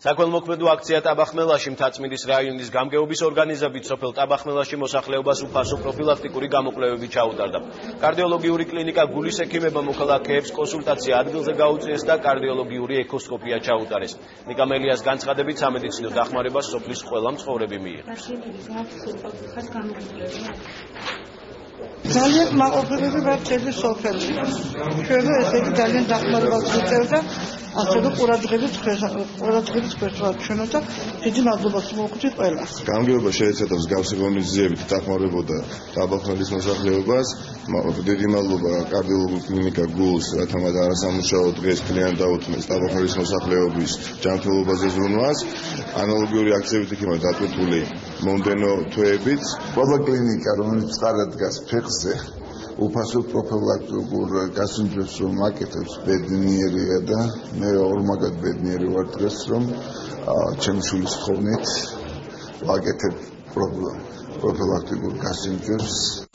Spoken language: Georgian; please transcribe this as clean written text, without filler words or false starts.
საქველმოქმედო აქცია ტაბახმელაში მთაწმინდის რაიონის გამგეობის ორგანიზებით სოფელ ტაბახმელაში მოსახლეობას უფასო პროფილაქტიკური გამოკვლევები ჩაუტარდა. კარდიოლოგიური კლინიკა გულის ექიმებმა მოქალაქეებს კონსულტაცია ადგილზე გაუწიეს და კარდიოლოგიური ეკოსკოპია ჩაუტარეს. ნიკამელიას განცხადებით სამედიცინო დახმარებას სოფლის ყველა მცხოვრები მიიღებს. ძალიან მაყოფილები ვართ ჩემი სოფელში. ჩვენ ესე იგი ძალიან დახმარებას ვუწევდა, ასევე ყურადღებით ვერთ ჩვენო და დიდი მადლობას მოგხვდით ყველას. გამგეობა შეეცადა მსგავსი ღონისძიებით დახმარებოდა ტაბახმელის მოსახლეობას. დიდი მადლობა კარდიოლოგიურ კლინიკა გულს, რათა მათ არასამუშაო დღეს კლიენტ დაუთმეს ტაბახმელის მოსახლეობის ჯანმრთელობაზე ზრუნვას. ანალოგიური აქციებით იქნება დატვირთული მომდენო თვეებით. ყველა კლინიკა, რომელიც წარად დგას ფეხზე, უფასო პროფილაქტიკურ გასინჯვებს რომ აკეთებს, ბედნიერია და მე ორმაგად ბედნიერი ვარ დღეს, რომ ჩემი შვილის თხოვნით ვაკეთებ პროფილაქტიკურ გასინჯვებს.